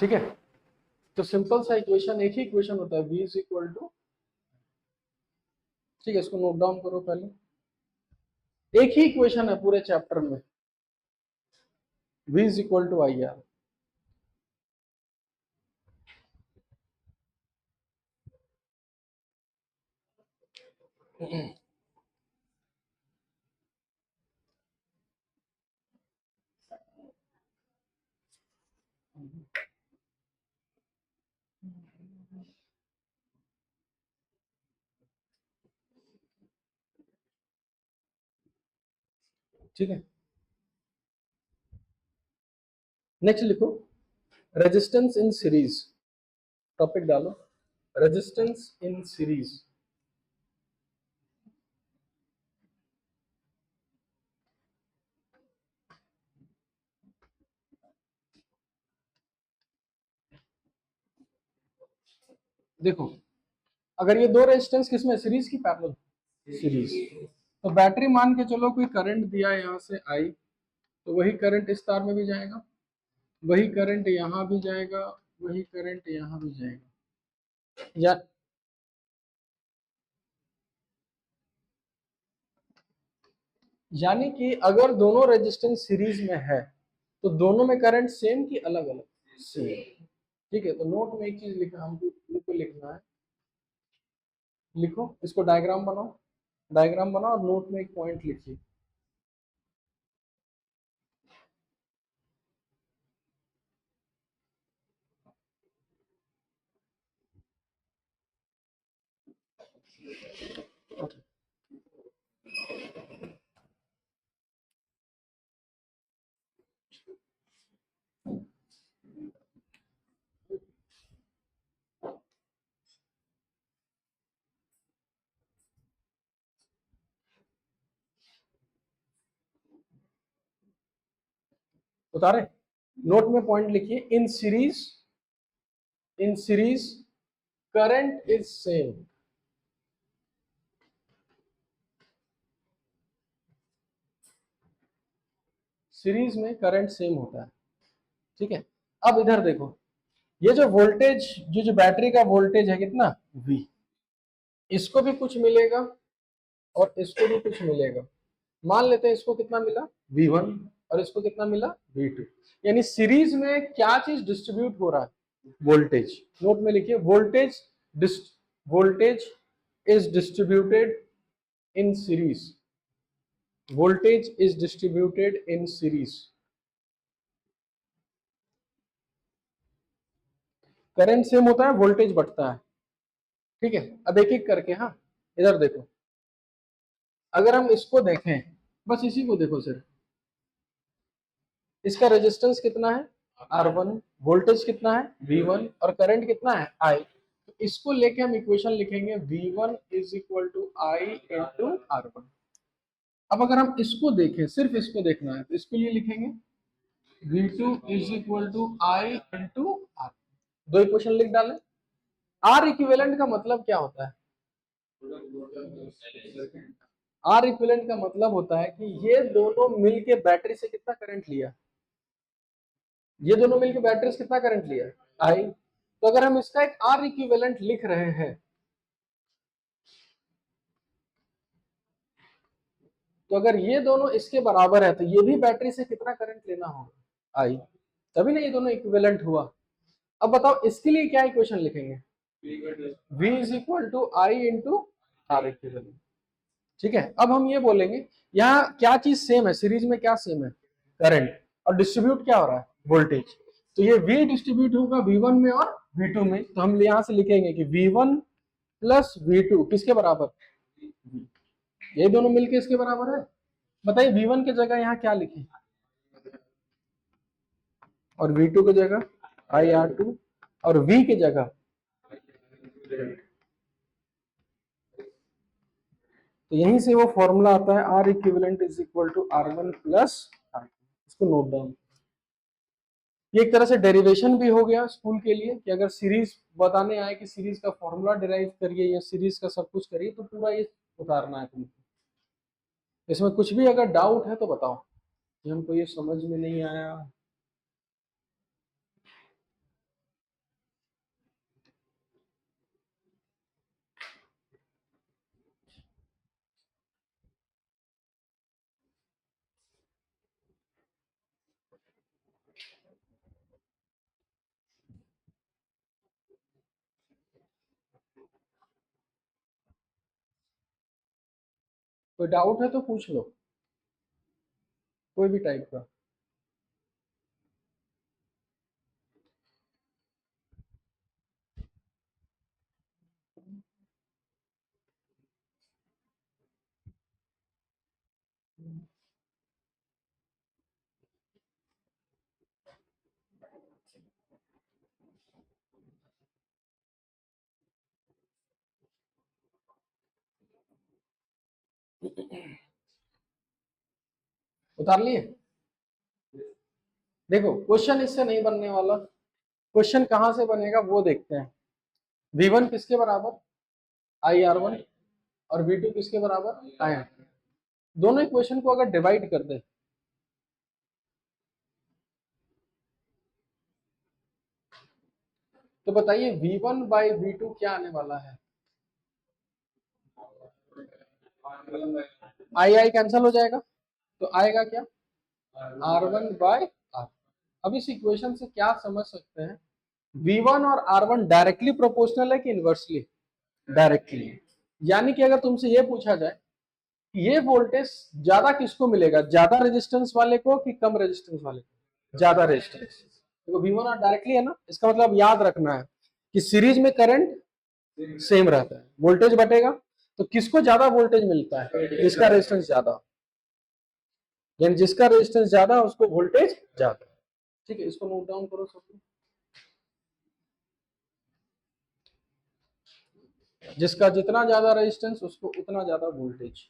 ठीक है, तो सिंपल सा इक्वेशन, एक ही इक्वेशन होता है, v इज इक्वल टू, ठीक है, इसको नोट डाउन करो पहले, एक ही इक्वेशन है पूरे चैप्टर में, v is equal to I R. ठीक है, नेक्स्ट लिखो, रेजिस्टेंस इन सीरीज, टॉपिक डालो, रेजिस्टेंस इन सीरीज। देखो, अगर ये दो रेजिस्टेंस किसमें, सीरीज की पैरेलल, सीरीज, तो बैटरी मान के चलो कोई करंट दिया यहाँ से आई, तो वही करंट इस तार में भी जाएगा, वही करंट यहाँ भी जाएगा, वही करंट यहाँ भी जाएगा, या यानी कि अगर दोनों रेजिस्टेंस सीरीज में है तो दोनों में करंट सेम की अलग अलग, सेम। ठीक है, तो नोट में एक चीज लिखा, हमको लिखना है, लिखो इसको, डायग्राम बनाओ, डायग्राम बनाओ और नोट में एक पॉइंट लिखिए। उतारे, नोट में पॉइंट लिखिए, in series current is same, series में करंट सेम होता है। ठीक है, अब इधर देखो, ये जो वोल्टेज, जो बैटरी का वोल्टेज है कितना, V, इसको भी कुछ मिलेगा और इसको भी कुछ मिलेगा। मान लेते हैं इसको कितना मिला, V1, और इसको कितना मिला, V2। यानी सीरीज में क्या चीज डिस्ट्रीब्यूट हो रहा है, वोल्टेज। नोट में लिखिए, voltage is distributed in series, voltage is distributed in series. Current same होता है, वोल्टेज बढ़ता है। ठीक है, अब एक एक करके, हाँ इधर देखो, अगर हम इसको देखें, बस इसी को देखो सिर्फ, इसका रेजिस्टेंस कितना है, R1, वोल्टेज कितना है, V1, और करंट कितना है, I। तो इसको लेके हम इक्वेशन लिखेंगे, V1 is equal to I into R1। अब अगर हम इसको देखें, सिर्फ इसको देखना है, तो इसके लिए लिखेंगे V2 is equal to I into R। दो इक्वेशन लिख डालें। R इक्विवेलेंट का मतलब क्या होता है, R इक्विवेलेंट का मतलब होता है कि ये दोनों मिलके बैटरी से कितना करंट लिया, ये दोनों मिलकर बैटरी से कितना करंट लिया, आई। तो अगर हम इसका एक आर इक्विवेलेंट लिख रहे हैं, तो अगर ये दोनों इसके बराबर है तो ये भी बैटरी से कितना करंट लेना होगा, आई, तभी ना ये दोनों इक्विवेलेंट हुआ। अब बताओ इसके लिए क्या इक्वेशन लिखेंगे, V is equal to I into R equivalent. ठीक है, अब हम ये बोलेंगे यहाँ क्या चीज सेम है, सीरीज में क्या सेम है, करंट, और डिस्ट्रीब्यूट क्या हो रहा है, वोल्टेज। तो ये V डिस्ट्रीब्यूट होगा V1 में और V2 में, तो हम यहां से लिखेंगे कि V1 प्लस V2 किसके बराबर, ये दोनों मिलके इसके बराबर है। बताइए V1 की जगह यहाँ क्या लिखें, और V2 की जगह IR2, और V की जगह, तो यहीं से वो फॉर्मूला आता है, R equivalent is equal to R1 plus R2। इसको नोट डाउन, ये एक तरह से डेरिवेशन भी हो गया स्कूल के लिए, कि अगर सीरीज बताने आए कि सीरीज का फॉर्मूला डिराइव करिए या सीरीज का सब कुछ करिए, तो पूरा ये उतारना है तुमको। इसमें कुछ भी अगर डाउट है तो बताओ कि हमको ये समझ में नहीं आया। कोई डाउट है तो पूछ लो, कोई भी टाइप का। उतार लिए? देखो क्वेश्चन इससे नहीं बनने वाला, क्वेश्चन कहां से बनेगा वो देखते हैं। V1 किसके बराबर, IR1, और V2 किसके बराबर, IR। दोनों इक्वेशन को अगर डिवाइड कर दे तो बताइए V1 बाई V2 क्या आने वाला है? आई कैंसिल हो जाएगा, तो आएगा क्या, R1 बाय R। अब इस इक्वेशन से क्या समझ सकते हैं, V1 और R1 डायरेक्टली प्रोपोर्शनल है कि इनवर्सली, डायरेक्टली। यानी कि अगर तुमसे ये पूछा जाए कि ये वोल्टेज ज्यादा किसको मिलेगा, ज्यादा रेजिस्टेंस वाले को कि कम रेजिस्टेंस वाले को, ज्यादा रेजिस्टेंस। देखो V1 और डायरेक्टली है ना, इसका मतलब याद रखना है कि सीरीज में करंट सेम रहता है, वोल्टेज बटेगा, तो किसको ज्यादा वोल्टेज मिलता है, जिसका रेजिस्टेंस ज्यादा, यानी जिसका रेजिस्टेंस ज्यादा उसको वोल्टेज ज्यादा। ठीक है, इसको नोट डाउन करो सब। जिसका जितना ज्यादा रेजिस्टेंस उसको उतना ज्यादा वोल्टेज।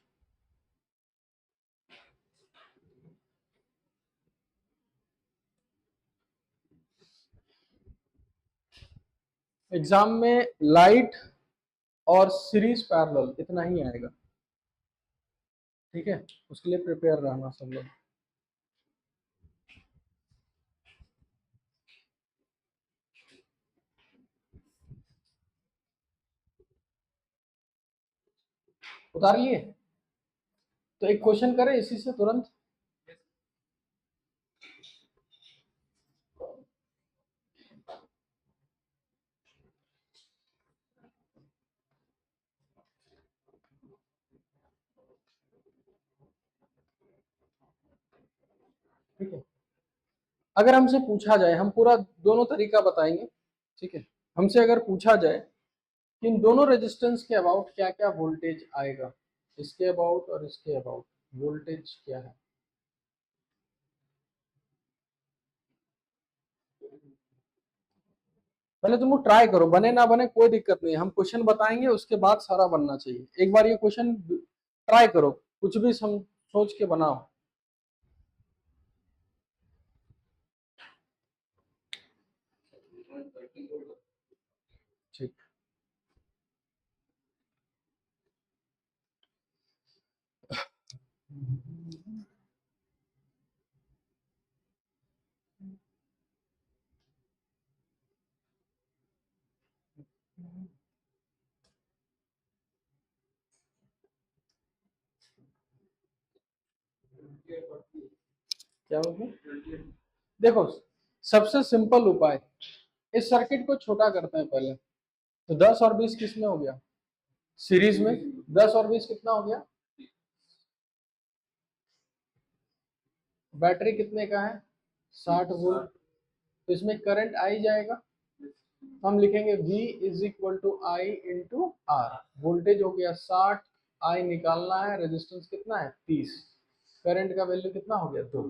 एग्जाम में लाइट और सीरीज पैरेलल इतना ही आएगा, ठीक है, उसके लिए प्रिपेयर रहना सब लोग। उतार लिए? तो एक क्वेश्चन करें इसी से तुरंत। ठीक है, अगर हमसे पूछा जाए, हम पूरा दोनों तरीका बताएंगे, ठीक है, हमसे अगर पूछा जाए कि इन दोनों रेजिस्टेंस के अबाउट क्या क्या वोल्टेज आएगा, इसके अबाउट और इसके अबाउट वोल्टेज क्या है, पहले तुम लोग ट्राई करो, बने ना बने कोई दिक्कत नहीं, हम क्वेश्चन बताएंगे उसके बाद सारा बनना चाहिए। एक बार ये क्वेश्चन ट्राई करो, कुछ भी सोच के बनाओ। ठीक, क्या हो गया? देखो सबसे सिंपल उपाय, इस सर्किट को छोटा करते हैं पहले, तो 10 और 20 किस में हो गया, सीरीज में। 10 और 20 कितना हो गया, बैटरी कितने का है, 60 वोल्ट, तो इसमें करंट आई जाएगा, हम लिखेंगे V is equal to I into R. Voltage हो गया 60, आई निकालना है, रेजिस्टेंस कितना है 30, करंट का वैल्यू कितना हो गया 2,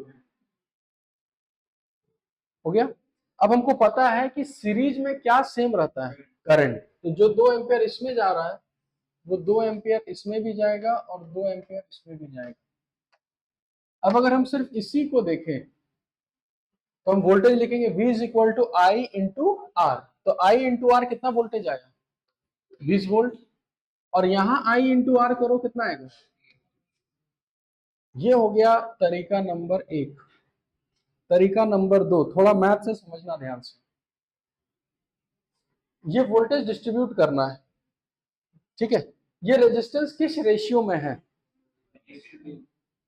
हो गया। अब हमको पता है कि सीरीज में क्या सेम रहता है, करंट, तो जो 2 एम्पियर इसमें जा रहा है वो 2 एम्पियर इसमें भी जाएगा और 2 एम्पियर इसमें भी जाएगा। अब अगर हम सिर्फ इसी को देखें तो हम वोल्टेज लिखेंगे V is equal to I into R, तो आई इंटू आर कितना वोल्टेज आएगा, 20 वोल्ट, और यहां आई इंटू आर करो कितना आएगा। ये हो गया तरीका नंबर 1। तरीका नंबर 2, थोड़ा मैथ से समझना ध्यान से, ये वोल्टेज डिस्ट्रीब्यूट करना है, ठीक है। ये रेजिस्टेंस किस रेशियो में है,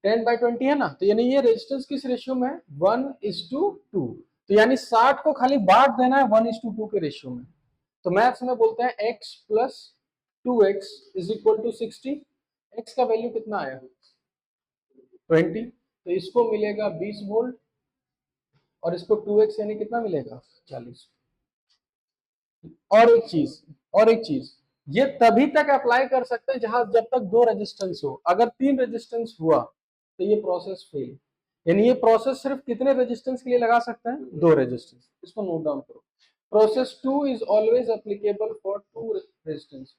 10/20 है ना, तो यानी ये रेजिस्टेंस किस रेशियो में है, 1:2, तो यानी 60 को खाली बांट देना है 1:2 के रेशियो में। तो मैथ्स में बोलते हैं x plus 2x is equal to 60। x का वैल्यू कितना आया, 20, तो इसको मिलेगा 20 वोल्ट और इसको 2x यानी कितना मिलेगा 40। और एक चीज, और एक चीज, ये तभी तक अप्लाई कर सकते हैं जहां जब तक दो रेजिस्टेंस हो। अगर तीन रेजिस्टेंस हुआ तो ये प्रोसेस फेल। यानी ये प्रोसेस सिर्फ कितने रेजिस्टेंस के लिए लगा सकते हैं, दो रेजिस्टेंस। इसको नोट डाउन करो। Process 2 is always applicable for two resistance.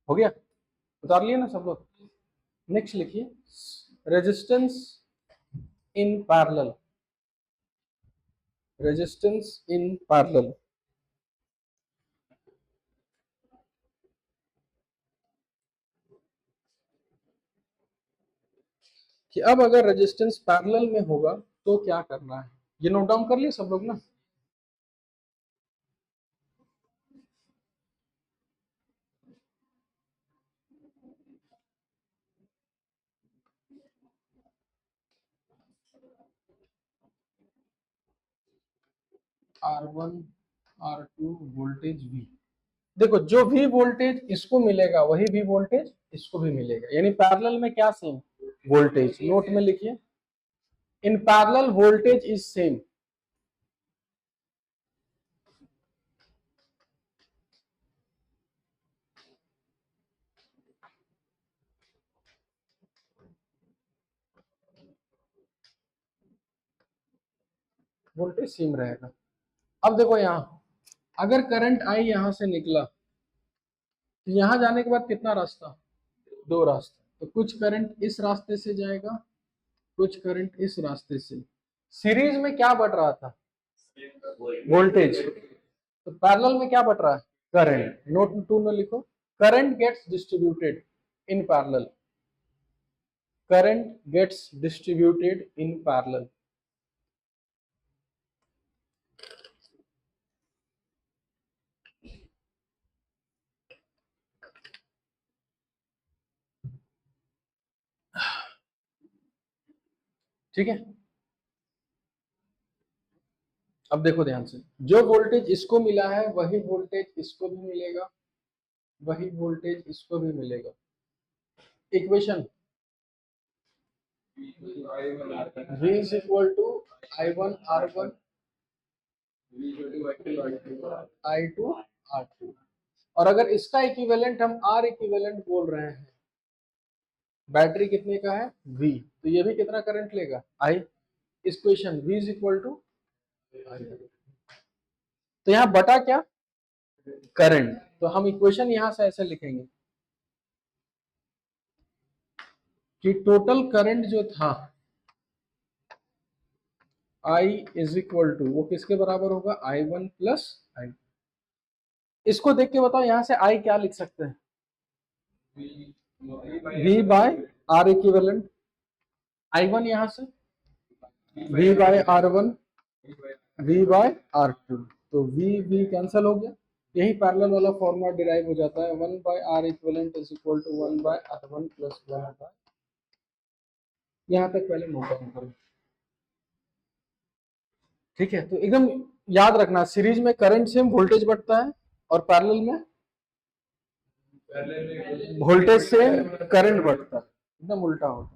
हो गया, उतार लिया ना सब लोग। नेक्स्ट लिखिए resistance in parallel. Resistance in parallel. कि अब अगर रेजिस्टेंस पैरेलल में होगा तो क्या करना है, ये नोट डाउन कर लिए सब लोग ना। R1 R2 voltage V। देखो जो V वोल्टेज इसको मिलेगा वही V वोल्टेज इसको भी मिलेगा, यानी पैरेलल में क्या सेम, वोल्टेज। नोट में लिखिए in parallel voltage is same. Voltage same रहेगा। अब देखो यहां अगर करंट आई यहां से निकला तो यहां जाने के बाद कितना रास्ता, दो रास्ते। तो कुछ करंट इस रास्ते से जाएगा, कुछ करंट इस रास्ते से। सीरीज में क्या बढ़ रहा था, वोल्टेज। तो पैरेलल में क्या बढ़ रहा है, करंट। नोट टू में लिखो current gets distributed in parallel. Current gets distributed in parallel. ठीक है, अब देखो ध्यान से, जो वोल्टेज इसको मिला है वही वोल्टेज इसको भी मिलेगा, वही वोल्टेज इसको भी मिलेगा। Equation V is equal to I1 R1 I2 R2। और अगर इसका इक्विवेलेंट हम R इक्विवेलेंट बोल रहे हैं, बैटरी कितने का है V, तो ये भी कितना करंट लेगा I। इस question V is equal to I। तो यहाँ बटा क्या, करंट। तो हम इक्वेशन यहां से ऐसे लिखेंगे कि टोटल करंट जो था I इज इक्वल टू वो किसके बराबर होगा, I1 प्लस I। इसको देख के बताओ यहां से I क्या लिख सकते हैं, V bye R equivalent. I1 यहां से V bye R1 V bye R2। तो V कैंसिल हो गया। यही पैरेलल वाला फॉर्मूला डिराइव हो जाता है 1 by R equivalent is equal to 1 by R1 plus 1 by. यहां तक पहले नोट डाउन करो। ठीक है, तो एकदम याद रखना सीरीज में करंट सेम वोल्टेज बढ़ता है और पैरेलल में वोल्टेज सेम करंट बढ़ता है, एकदम उल्टा होता है।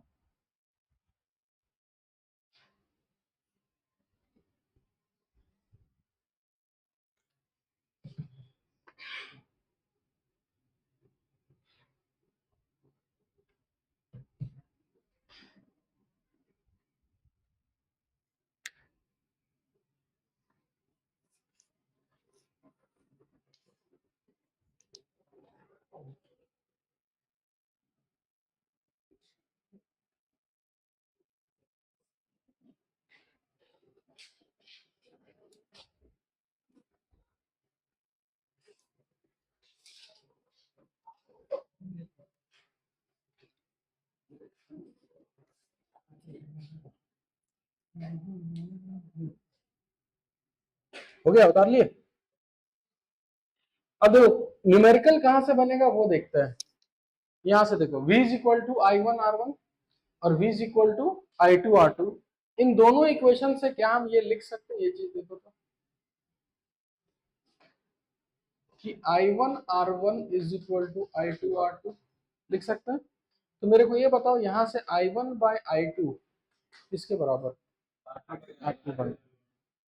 हो गया, उतार लिए। अब देखो न्यूमेरिकल कहां से बनेगा वो देखते हैं। यहां से देखो v is equal to I1 R1 और v is equal to I2 R2। इन दोनों इक्वेशन से क्या हम ये लिख सकते हैं, ये चीज देखो तो कि I1 R1 is equal to I2 R2 लिख सकते हैं। तो मेरे को ये बताओ यहां से I1/I2 किसके बराबर, R2 बराबर।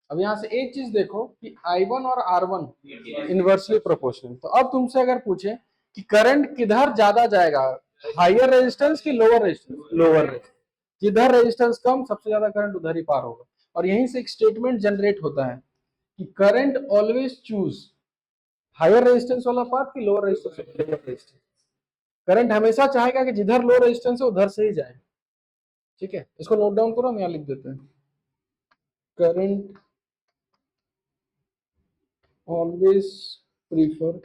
अब यहां से एक चीज देखो कि I1 और R1 इनवर्सली प्रोपोर्शनल। तो अब तुमसे अगर पूछे कि करंट किधर ज्यादा जाएगा, हायर रेजिस्टेंस की लोअर रेजिस्टेंस, लोअर रेजिस्टेंस, जिधर रेजिस्टेंस कम सबसे ज्यादा करंट उधर ही पार होगा। और यहीं से एक स्टेटमेंट जनरेट होता है कि current always choose higher resistance वाला पाथ की लोअर रेजिस्टेंस। करंट हमेशा चाहेगा कि जिधर लो रेजिस्टेंस है उधर से ही जाए। ठीक है, इसको नोट डाउन करो, हम यहां लिख देते हैं। Current always prefer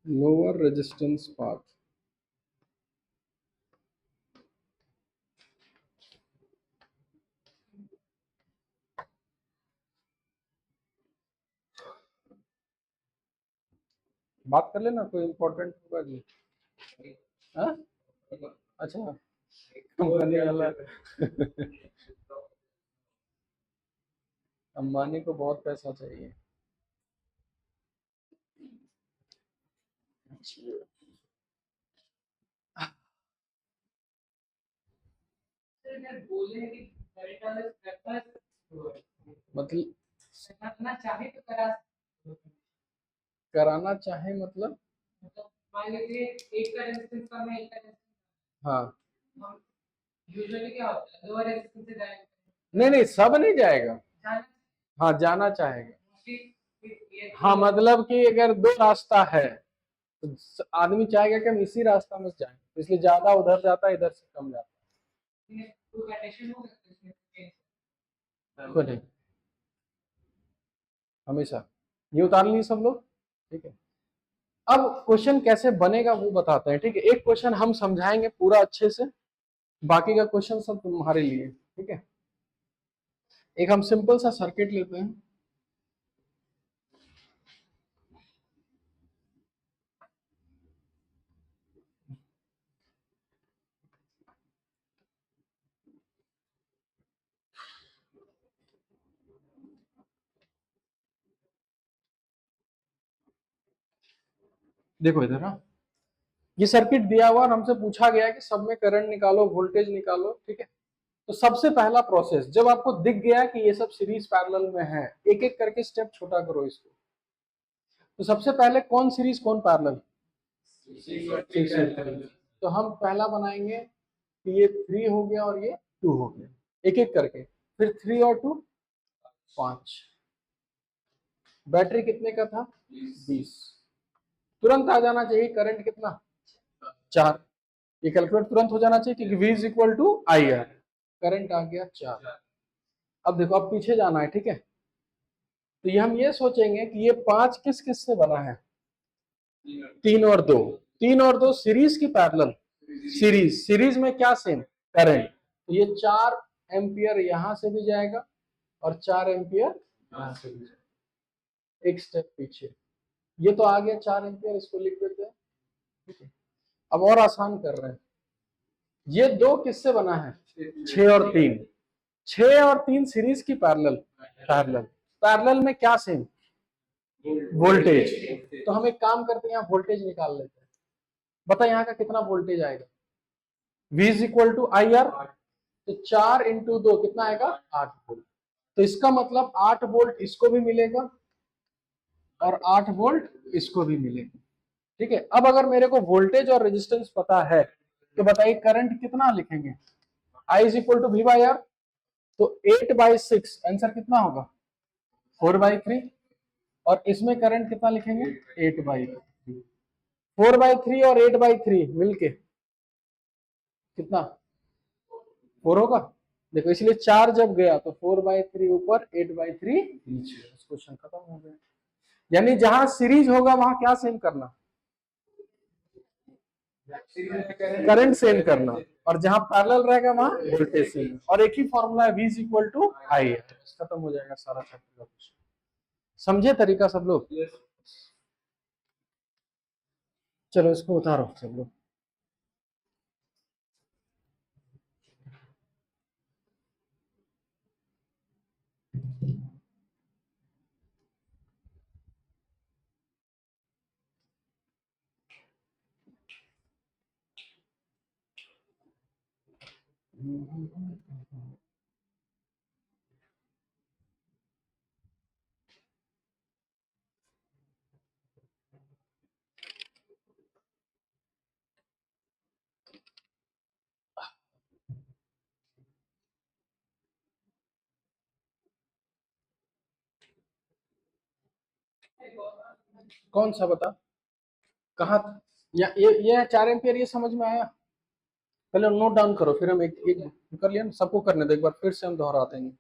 lower resistance path. बात कर लेना, कोई इंपॉर्टेंट होगा जी। हाँ? अच्छा, कंपनी वाला अंबानी को बहुत पैसा चाहिए। मतलब कराना चाहे मतलब मान लीजिए एक का रेजिस्टेंस कम है, एक का रेजिस्टेंस, हाँ यूजुअली क्या होता है लोअर रेजिस्टेंस से जाएगा। नहीं नहीं, सब नहीं जाएगा, हाँ जाना चाहेगा। हाँ मतलब कि अगर दो रास्ता है तो आदमी चाहेगा कि हम इसी रास्ता में जाएं, इसलिए ज्यादा उधर जाता है, इधर से कम जाता है। कोई नहीं, हमेशा ये उतार लिए सब लोग। ठीक है, अब क्वेश्चन कैसे बनेगा वो बताते हैं। ठीक है, एक क्वेश्चन हम समझाएंगे पूरा अच्छे से, बाकी का क्वेश्चन सब तुम्हारे लिए। ठीक है, एक हम सिंपल सा सर्किट लेते हैं। देखो इधर ना, ये सर्किट दिया हुआ और हमसे पूछा गया है कि सब में करंट निकालो, वोल्टेज निकालो। ठीक है, तो सबसे पहला प्रोसेस, जब आपको दिख गया कि ये सब सीरीज पैरेलल में है, एक एक करके स्टेप छोटा करो इसको। तो सबसे पहले कौन सीरीज कौन पैरेलल, तो हम पहला बनाएंगे कि ये 3 हो गया और ये 2 हो गया, एक एक करके। फिर 3 और 2 5। बैटरी कितने का था 20। तुरंत आ जाना चाहिए करंट कितना 4। ये कैलकुलेट तुरंत हो जाना चाहिए क्योंकि V is equal to IR, current आ गया 4। अब देखो अब पीछे जाना है। ठीक है, तो ये हम ये सोचेंगे कि ये 5 किस किस से बना है, 3 और 2। 3 और 2 सीरीज की पैरेलल, सीरीज सीरीज में क्या सेम करंट। तो ये 4 एम्पियर यहां से भी जाएगा और 4 एम्पियर यहां से भी जाएगा। एक स्टेप पीछे, ये तो आ गया 4 एम्पियर, इसको लिख देते हैं। ठीक है, अब और आसान कर रहे हैं, ये 2 किससे बना है 6 और 3। 6 और 3 सीरीज की पैरेलल, पैरेलल पैरेलल में क्या सेम वोल्टेज। तो हम एक काम करते हैं, यहाँ वोल्टेज निकाल लेते हैं। बता यहाँ का कितना वोल्टेज आएगा, V is equal to IR। तो 4 इंटू 2 कितना आएगा 8 वोल्ट। तो इसका मतलब 8 वोल्ट इसको भी मिलेगा और 8 वोल्ट इसको भी मिलेगा। ठीक है, अब अगर मेरे को वोल्टेज और रेजिस्टेंस पता है तो बताइए करंट कितना लिखेंगे, I is equal to V/R। तो 8/6 आंसर कितना होगा 4/3। और इसमें करंट कितना लिखेंगे 8/3। 4/3 और 8/3 मिलके कितना 4 होगा। देखो इसलिए 4 जब गया तो 4/3 ऊपर 8/3 नीचे, क्वेश्चन खत्म हो गया। यानी जहां सीरीज होगा वहां क्या सेम करना, करंट सेंड करना, और जहां पैरेलल रहेगा वहां वोल्टेज सेंड, और एक ही फॉर्मूला है, V इज इक्वल टू आई। खत्म हो जाएगा सारा चैप्टर का क्वेश्चन। समझे तरीका सब लोग? चलो इसको उतारो सब लोग। कौन सा बता, कहा? या ये 4 एम्पियर, ये समझ में आया? पहले नोट डाउन करो, फिर हम एक एक कर लिया ना, सबको करने दो एक बार, फिर से हम दोहराते हैं।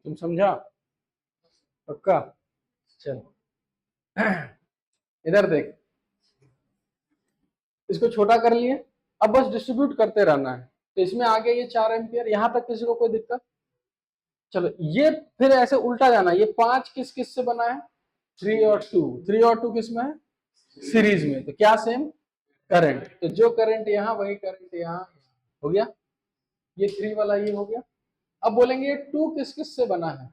तुम समझा? पक्का? चल इधर देख, इसको छोटा कर लिए, अब बस डिस्ट्रीब्यूट करते रहना है। तो इसमें आ गया ये 4 एम्पियर, यहां तक किसी को कोई दिक्कत? चलो ये फिर ऐसे उल्टा जाना, ये 5 किस किस से बना है? 3 और 2, 3 और 2 किस में है? सीरीज में। तो क्या सेम? करंट। तो जो करंट यहाँ वही करंट यहाँ, हो गया। ये 3 वाला ये हो गया। अब बोलेंगे 2 किस किस से बना है?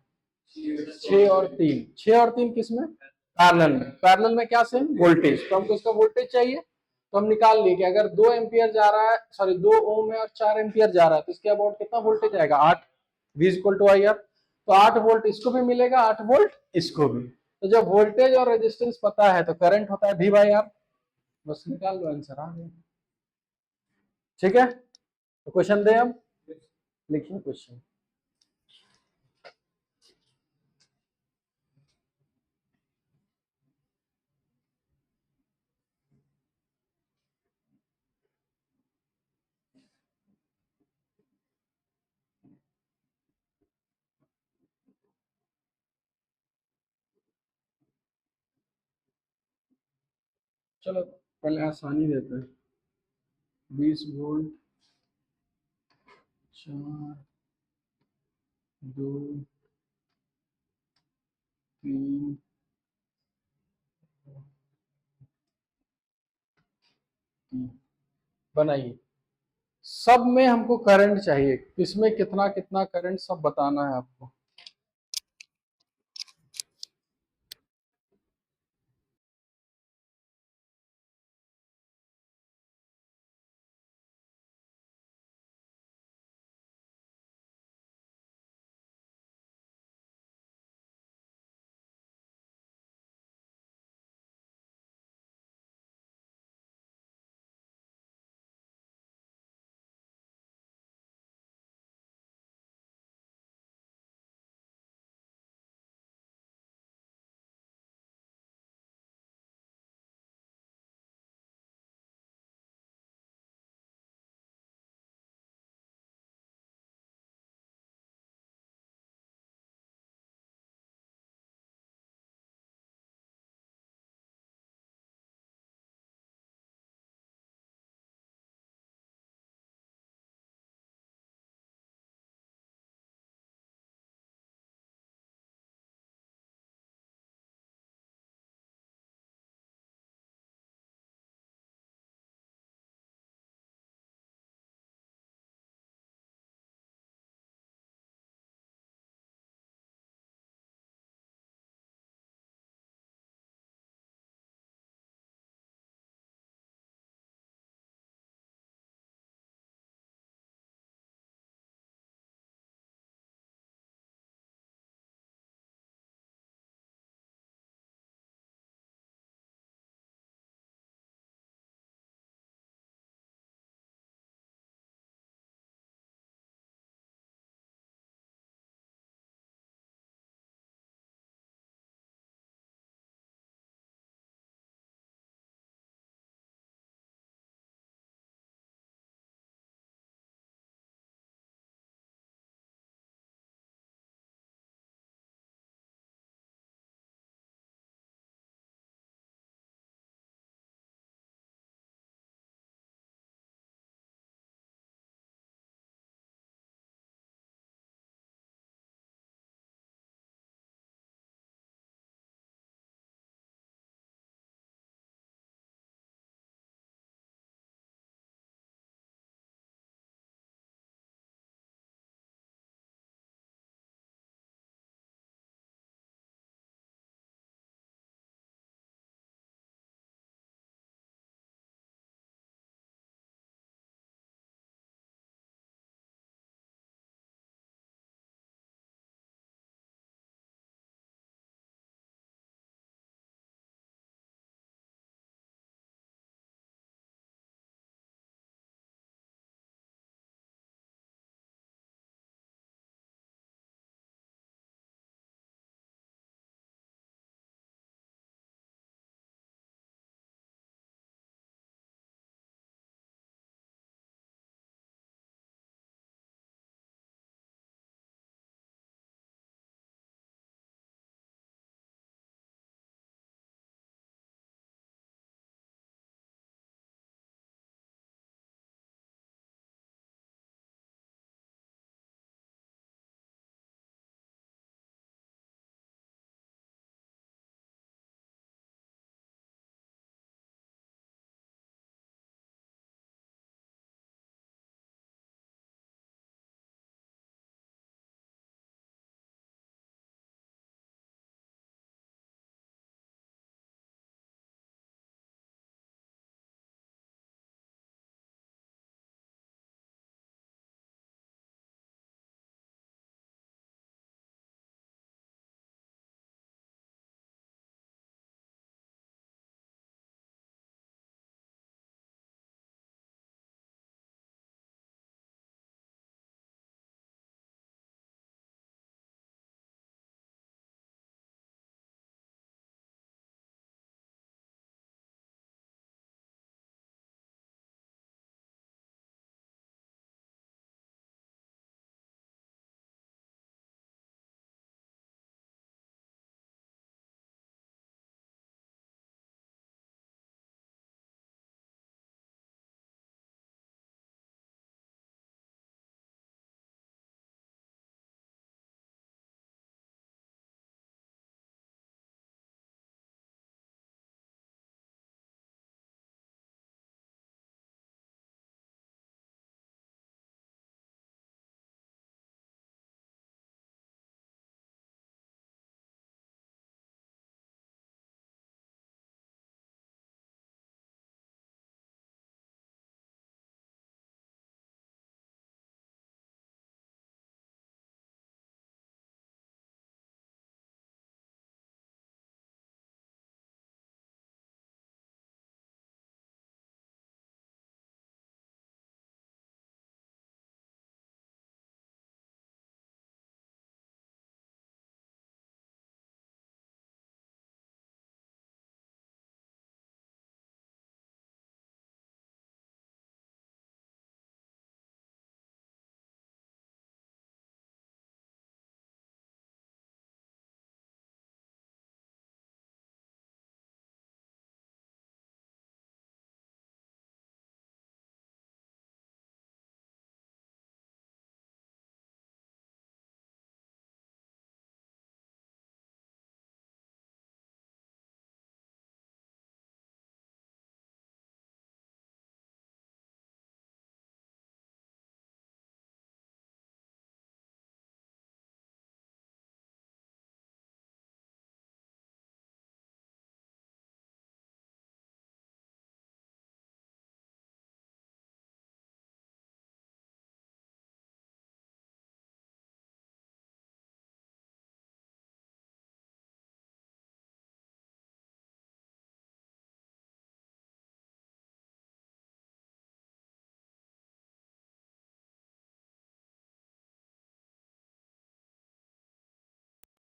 6 और 3। 6 और 3 किस में? पैरेलल में। पैरेलल में क्या सेम? वोल्टेज। तो हमको इसका वोल्टेज चाहिए, तो हम निकाल लिए कि अगर 2 एम्पियर जा रहा है, सॉरी 2 ओम है और 4 एम्पियर जा रहा है, तो इसके अबाउट कितना वोल्टेज आएगा? 8। V equal to I R. तो 8 वोल्ट इसको भी मिलेगा, 8 वोल्ट इसको भी। तो जब वोल्टेज और रेजिस्टेंस पता है तो करंट होता है V बाई आर। बस निकाल लो, आंसर आ गया। ठीक है, तो क्वेश्चन दे हम, लिखिए क्वेश्चन। चलो पहले आसानी देते हैं। 20 वोल्ट, 4, 2, 3, बनाइए। सब में हमको करंट चाहिए, किसमें कितना कितना करंट सब बताना है आपको।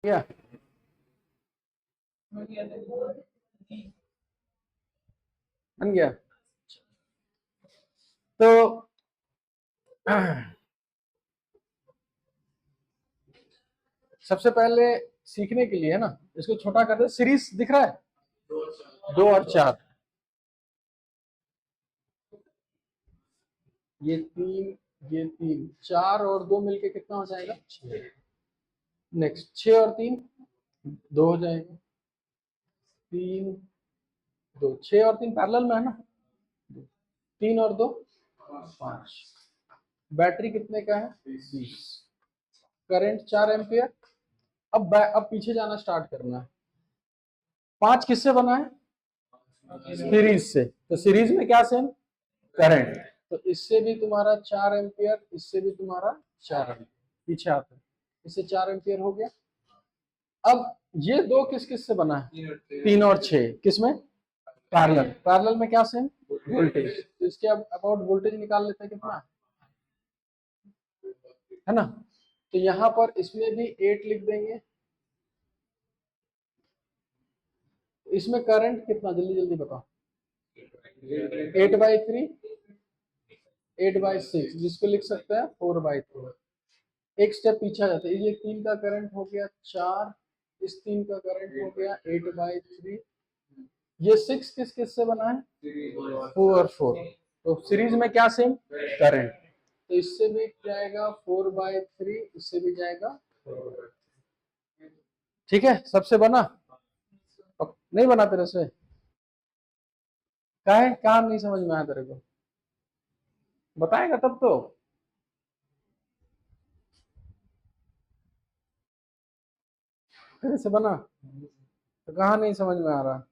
क्या बन गया? तो सबसे पहले सीखने के लिए है ना, इसको छोटा कर दे। सीरीज दिख रहा है, 2 और 4, ये 3, ये 3, 4 और 2 मिलके कितना हो जाएगा? 6। नेक्स्ट 6 और 3 2 हो जाएगा, 3 2, 6 और 3 पैरेलल में है ना, 3 और 2 5। बैटरी कितने का है? 20। Current 4 ampere. अब पीछे जाना स्टार्ट करना है। 5 किससे बना है? सीरीज से। तो सीरीज में क्या सेम? करंट। तो इससे भी तुम्हारा 4 एम्पियर, इससे भी तुम्हारा 4 एम्पियर पीछे आता है, इससे 4 एम्पियर हो गया। अब ये दो किस किस से बना है? 3 और 6 किसमें? पैरेलल। पैरेलल में क्या सेम? वोल्टेज। तो इसके अब अबाउट वोल्टेज निकाल लेते हैं कितना है ना। तो यहां पर इसमें भी 8 लिख देंगे। इसमें करंट कितना, जल्दी जल्दी बताओ। 8/3, 8/6, जिसको लिख सकते हैं 4/3। एक स्टेप पीछे आ जाते हैं। ये 3 का करंट हो गया 4, इस 3 का करंट हो गया 8/3। ये 6 किस किस से बना है? 4 और 4। तो सीरीज में क्या सेम? करंट। तो इससे भी जाएगा 4/3, इससे भी जाएगा 4/3। ठीक है, सबसे बना? अब नहीं बना तेरे से? क्या है, काम नहीं समझ में आया तेरे को? बताएगा तब तो। तेरे से बना तो कहाँ नहीं समझ में आ रहा?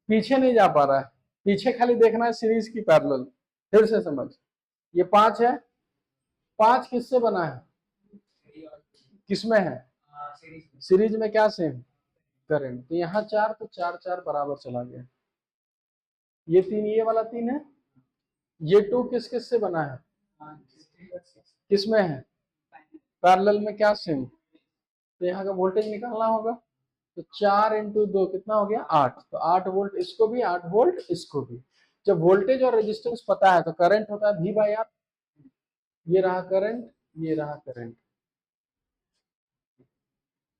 पीछे नहीं जा पा रहा है, पीछे खाली देखना है सीरीज की पैरेलल। फिर से समझ। ये 5 है, 5 किससे बना है? किसमें है? सीरीज में क्या सेम? करंट। तो यहाँ 4, तो 4 4 बराबर चला गया। ये 3, ये वाला 3 है। ये 2 किस किस से बना है? किसमें है? पैरेलल में क्या सेम? तो यहाँ का वोल्टेज निकालना होगा। तो 4 × 2 कितना हो गया? 8। तो 8 वोल्ट इसको भी, 8 वोल्ट इसको भी। जब वोल्टेज और रेजिस्टेंस पता है तो करंट होता है V/R। ये रहा करंट, ये रहा करंट।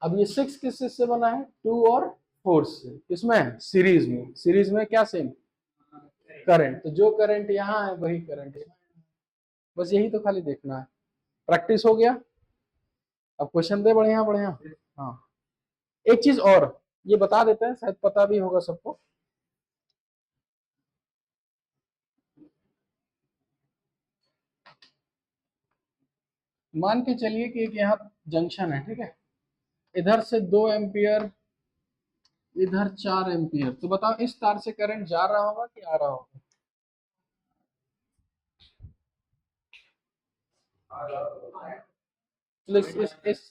अब ये 6 किस से बना है? 2 और 4 से। किसमें? सीरीज में। सीरीज में क्या सेम? करंट। तो जो करंट यहाँ है वही करंट यहाँ है। बस यही तो खाली देखना है। प्रैक्टिस हो गया। अब क्वेश्चन दे बढ़िया बढ़िया। हाँ, एक चीज और ये बता देते हैं, शायद पता भी होगा सबको। मान के चलिए कि एक यहाँ जंक्शन है, ठीक है। इधर से 2 एम्पियर, इधर 4 एम्पियर। तो बताओ इस तार से करंट जा रहा होगा कि आ रहा होगा? तो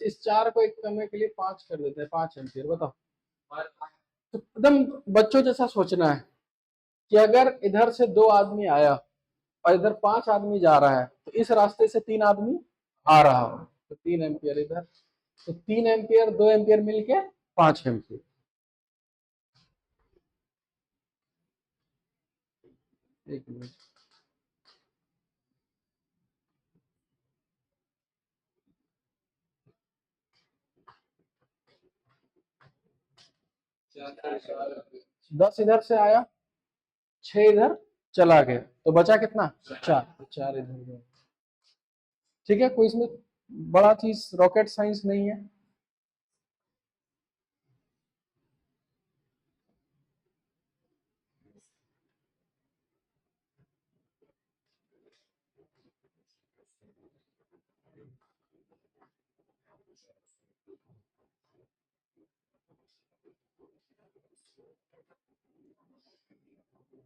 इस 4 को एक समय के लिए 5 कर देते हैं, 5 एम्पियर। बताओ। तो एकदम बच्चों जैसा सोचना है कि अगर इधर से 2 आदमी आया और इधर 5 आदमी जा रहा है, तो इस रास्ते से 3 आदमी आ रहा हो, तो 3 एम्पियर इधर। तो 3 एम्पियर, 2 एम्पियर मिलके 5 एम्पियर। एक मिनट। दस इधर से आया, 6 इधर चला गया, तो बचा कितना? 4। तो 4 इधर गया। ठीक है, कोई इसमें बड़ा चीज रॉकेट साइंस नहीं है।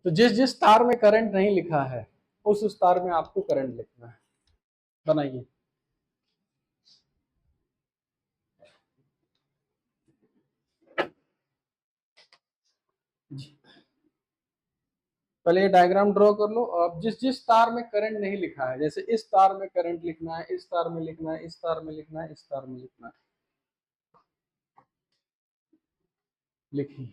तो जिस जिस तार में करंट नहीं लिखा है उस तार में आपको करंट लिखना है। बनाइए। पहले ये डायग्राम ड्रॉ कर लो। अब जिस जिस तार में करंट नहीं लिखा है, जैसे इस तार में करंट लिखना है, इस तार में लिखना है, इस तार में लिखना है, इस तार में लिखना है, लिखिए।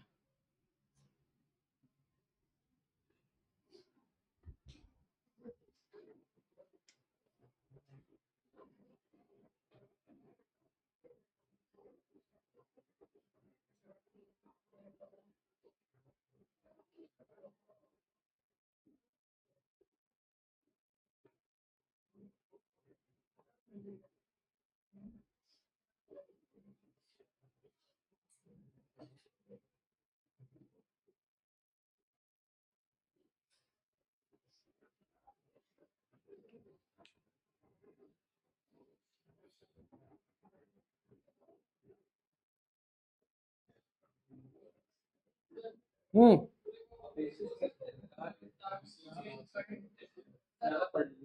हम्म।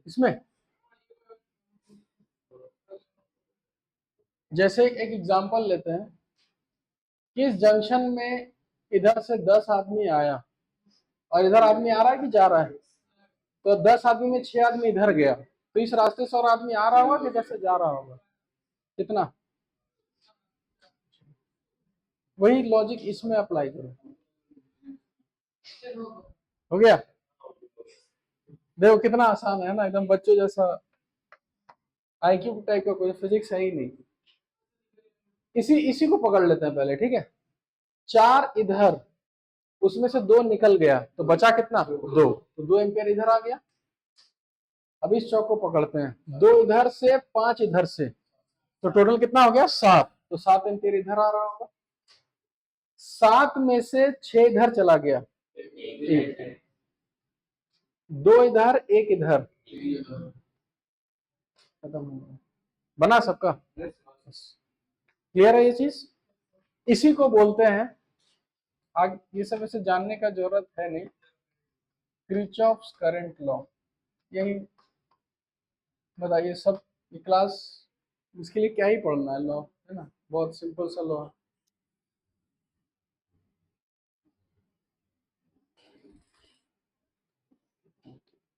इसमें जैसे एक एग्जांपल लेते हैं कि इस जंक्शन में इधर से 10 आदमी आया और इधर आदमी आ रहा है कि जा रहा है, तो 10 आदमी में 6 आदमी इधर गया, तो इस रास्ते से और आदमी आ रहा होगा कि इधर से जा रहा होगा? कितना? वही लॉजिक इसमें अप्लाई करो। हो गया? देखो कितना आसान है ना, एकदम बच्चों जैसा आईक्यू टाइप का, कोई फिजिक्स है ही नहीं। इसी इसी को पकड़ लेते हैं पहले, ठीक है। 4 इधर, उसमें से 2 निकल गया, तो बचा कितना? 2, तो 2 एम्पियर इधर आ गया। अब इस चौक को पकड़ते हैं, 2 इधर से, 5 इधर से, तो टोटल कितना हो गया? 7, तो 7 एम्पियर इधर आ रहा होगा। 7 में से 6 इधर चला गया, 1, 2 इधर, 1 इधर, खत्म हो गया। बना सबका? क्लियर है ये चीज? इसी को बोलते हैं, आगे ये सब इसे जानने का जरूरत है नहीं, किरचॉफ्स करंट लॉ। यही बताइए सब, ये क्लास, इसके लिए क्या ही पढ़ना है, लॉ है ना, बहुत सिंपल सा लॉ है।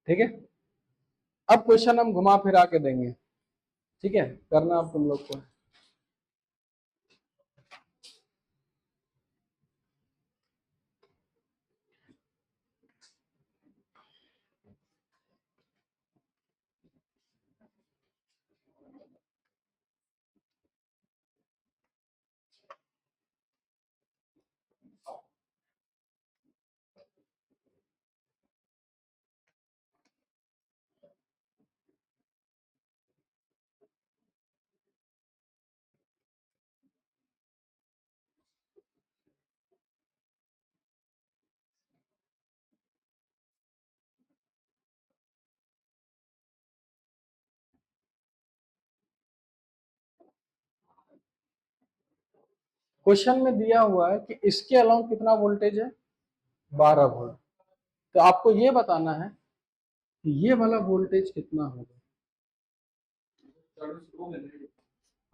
ठीक है, अब क्वेश्चन हम घुमा फिरा के देंगे, ठीक है, करना अब तुम लोग को। क्वेश्चन में दिया हुआ है कि इसके अलाउंग कितना वोल्टेज है? 12 वोल्ट। तो आपको ये बताना है कि ये वाला वोल्टेज कितना होगा।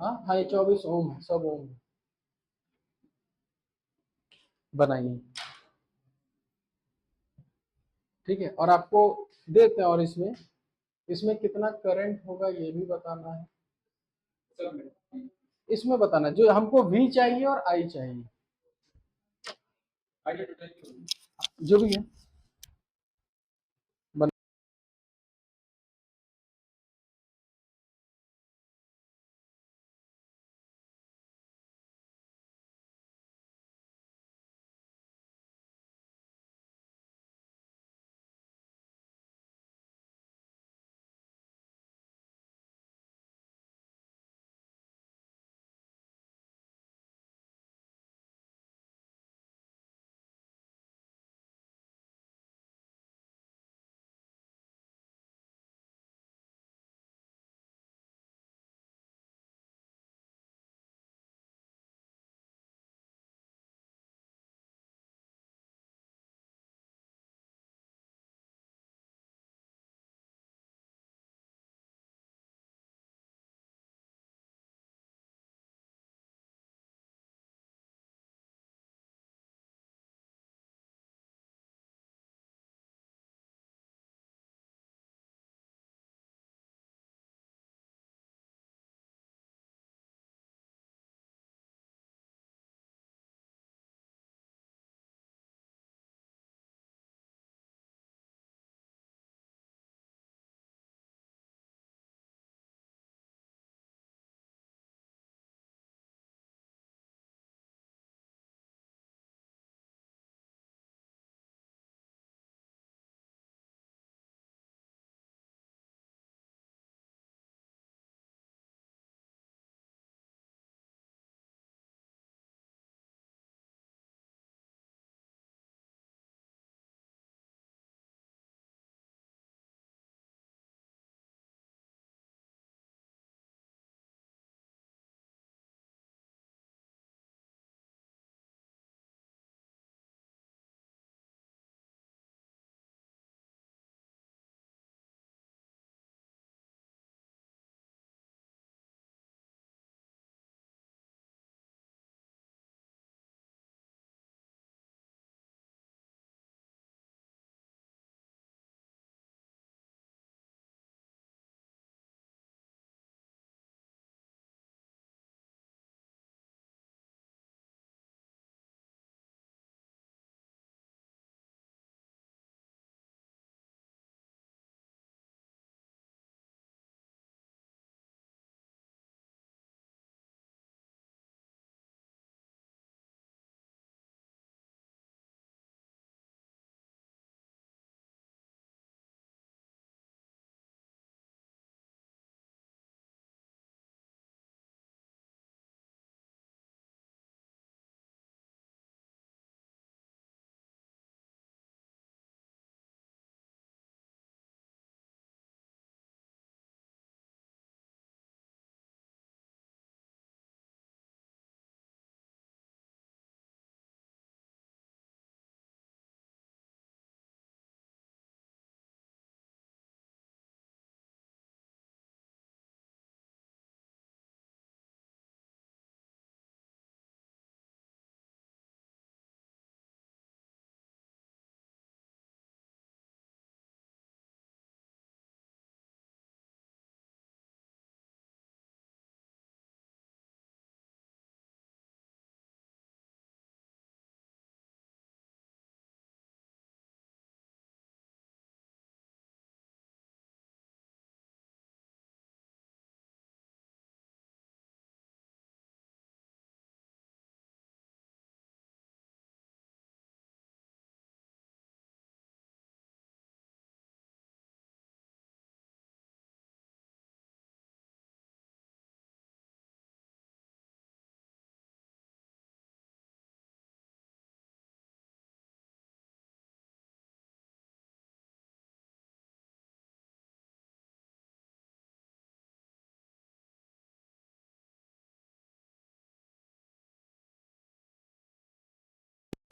हाँ हाँ, ये 24 ओम है, सब ओम है। बनाइए, ठीक है, और आपको देते हैं, और इसमें इसमें कितना करंट होगा ये भी बताना है। इसमें बताना है, जो हमको V चाहिए और I चाहिए, जो भी है।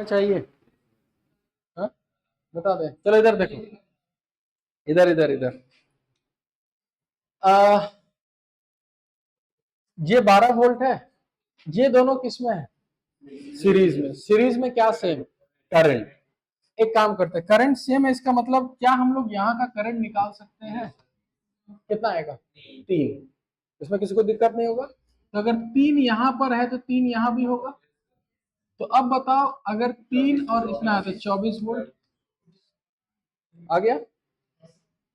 चाहिए? हाँ, बता दे। चलो इधर देखो, इधर इधर इधर। ये 12 वोल्ट है, ये दोनों किस में है? सीरीज में। सीरीज में क्या सेम? करंट। एक काम करते हैं, करंट सेम है, इसका मतलब क्या हम लोग यहाँ का करंट निकाल सकते हैं? कितना आएगा? 3। इसमें किसी को दिक्कत नहीं होगा? तो अगर 3 यहाँ पर है तो 3 यहाँ भी होगा। तो अब बताओ, अगर 3 और इतना है तो 24 वोल्ट आ गया।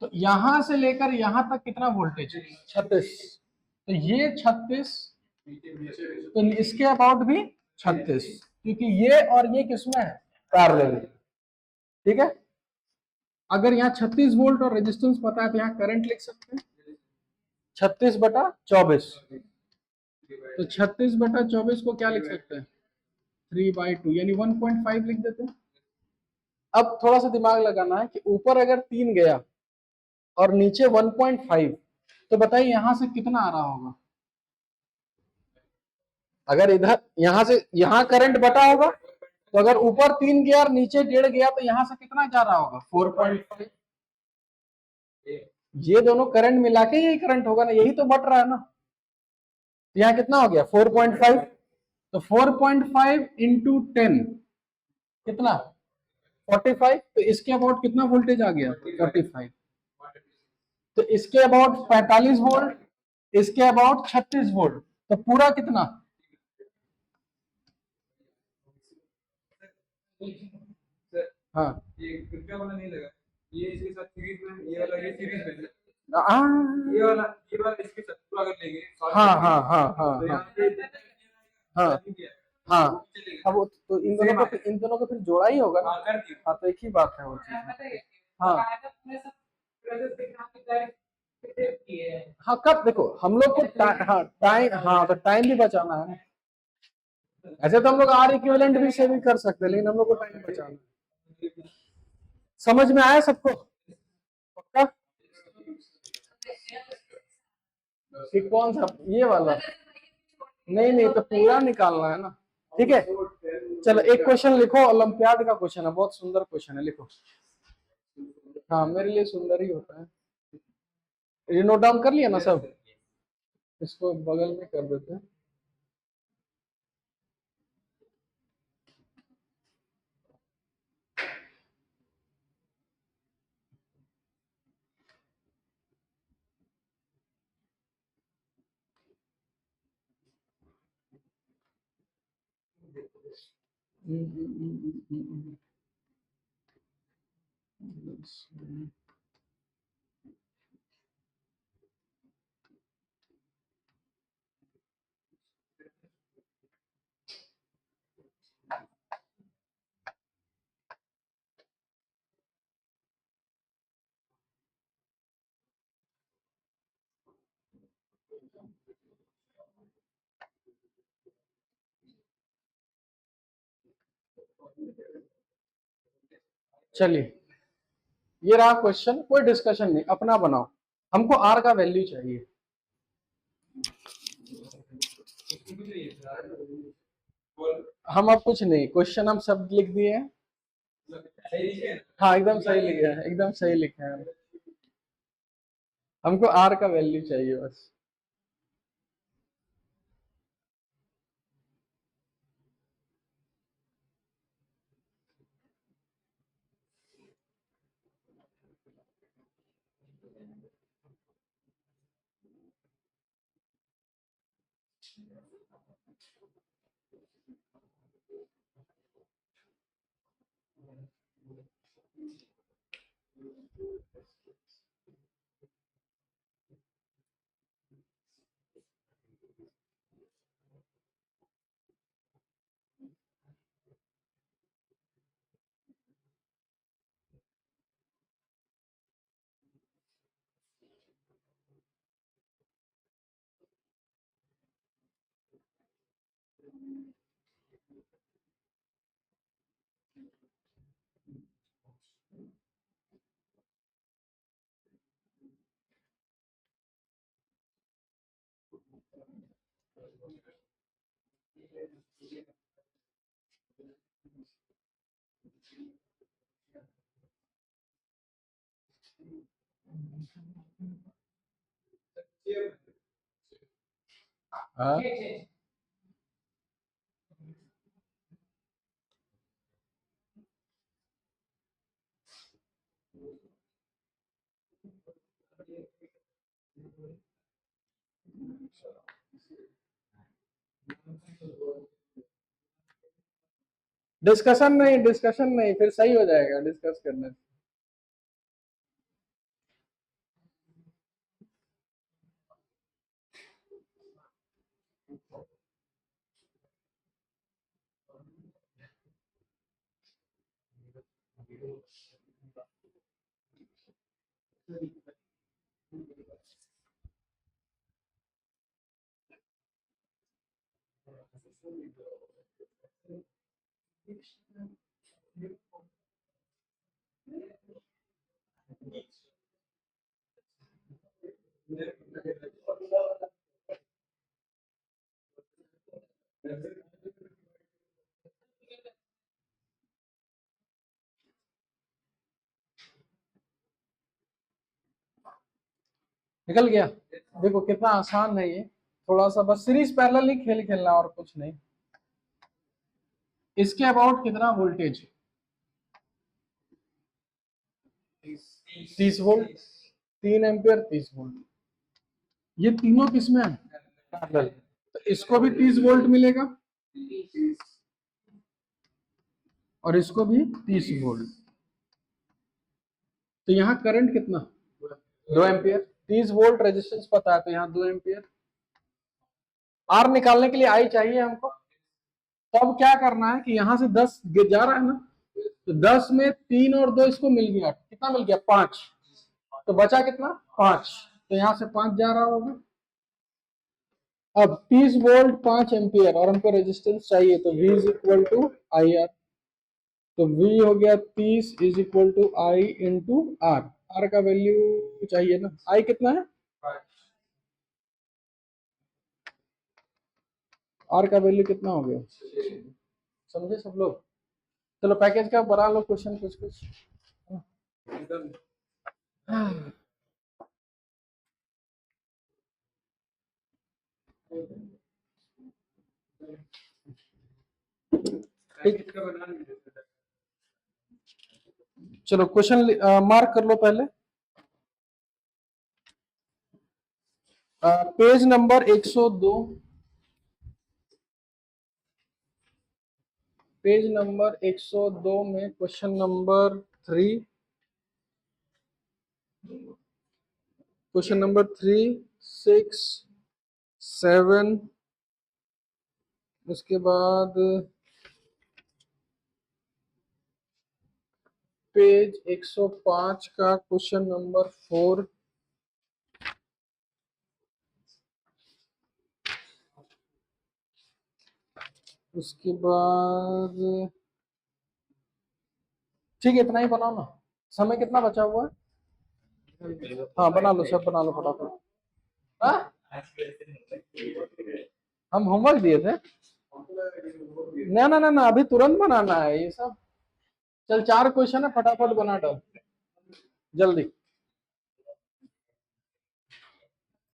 तो यहां से लेकर यहां तक कितना वोल्टेज? 36। तो ये 36, तो इसके अबाउट भी 36, क्योंकि ये और ये किसमें है? पैरेलल। ठीक है। अगर यहाँ 36 वोल्ट और रेजिस्टेंस पता है तो यहाँ करंट लिख सकते हैं 36/24। तो 36/24 को क्या लिख सकते हैं? 3/2 यानी 1.5 लिख देते हैं। अब थोड़ा सा दिमाग लगाना है कि ऊपर अगर 3 गया और नीचे 1.5, तो बताइए यहां से कितना आ रहा होगा? अगर इधर यहां से यहां करंट बटा होगा, तो अगर ऊपर 3 गया और नीचे 1.5 गया तो यहां से कितना जा रहा होगा? 4.5। ये दोनों करंट मिला के यही करंट होगा ना, यही तो बट रहा है ना। तो यहाँ कितना हो गया? 4.5। तो 4.5 इंटू 10 कितना? 45। तो इसके अबाउट कितना वोल्टेज आ गया? 45। तो इसके अबाउट 45 वोल्ट, इसके अबाउट 36 वोल्ट, तो पूरा कितना? हाँ, ये कृपया वाला नहीं लगा, ये इसके साथ सीरीज में, ये वाला ये सीरीज में, ये वाला इसके साथ पूरा अगर लेंगे। हाँ हाँ हाँ हाँ हाँ हाँ हाँ। अब इन दोनों को फिर जोड़ा ही होगा ना। हाँ, तो एक ही बात है वो चीज। हाँ हाँ, कब देखो हम लोग को हाँ टाइम, हाँ तो टाइम भी बचाना है। ऐसे तो हम लोग आर इक्विवेलेंट भी से भी कर सकते हैं, लेकिन हम लोग को टाइम बचाना है। समझ में आया सबको? पक्का? कि कौन सा? ये वाला? नहीं नहीं, तो पूरा निकालना है ना। ठीक है, चलो एक क्वेश्चन लिखो, ओलंपियाड का क्वेश्चन है, बहुत सुंदर क्वेश्चन है, लिखो। हाँ, मेरे लिए सुंदर ही होता है। ये नोट डाउन कर लिया ना सब? इसको बगल में कर देते हैं। चलिए, ये रहा क्वेश्चन, कोई डिस्कशन नहीं, अपना बनाओ। हमको आर का वैल्यू चाहिए। हम अब कुछ नहीं, क्वेश्चन हम सब लिख दिए हैं। हाँ, एकदम सही लिखे हैं, एकदम सही लिखे हैं। हमको आर का वैल्यू चाहिए बस। हाँ डिस्कशन नहीं, फिर सही हो जाएगा डिस्कस करने से। निकल गया। देखो कितना आसान है ये, थोड़ा सा बस सीरीज पैरेलल ही खेल खेलना और कुछ नहीं। इसके अबाउट कितना वोल्टेज? 30 volt, 3 ampere 30 volt. ये तीनों किसमें है? पैरेलल। तो इसको भी 30 वोल्ट मिलेगा और इसको भी 30 वोल्ट। तो यहाँ करंट कितना? 2 एम्पियर। 30 वोल्ट रेजिस्टेंस पता है, तो यहाँ 2 एम्पियर। आर निकालने के लिए आई चाहिए हमको। तो अब क्या करना है कि यहाँ से 10 जा रहा है ना, तो 10 में 3 और 2 इसको मिल गया, कितना मिल गया? 5। तो बचा कितना? 5। तो यहाँ से 5 जा रहा होगा। अब 30 वोल्ट 5 एम्पियर और हमको रेजिस्टेंस चाहिए, तो V is equal to I R. तो V हो गया 30 is equal to I into R. R का वैल्यू चाहिए ना, आई कितना है? आर का वैल्यू कितना हो गया? समझे सब लोग? चलो पैकेज का बना लो क्वेश्चन कुछ कुछ। चलो क्वेश्चन मार्क कर लो पहले। पेज नंबर 102, पेज नंबर 102 में क्वेश्चन नंबर 3, क्वेश्चन नंबर 3, 6, 7, उसके बाद पेज 105 का क्वेश्चन नंबर 4, उसके बाद ठीक है, इतना ही बनाओ ना। समय कितना बचा हुआ है? हाँ बना लो, सब बना लो फटाफट। हाँ? हम होमवर्क दिए थे ना ना ना ना, अभी तुरंत बनाना है ये सब। चल 4 क्वेश्चन है, फटाफट बना डाल जल्दी।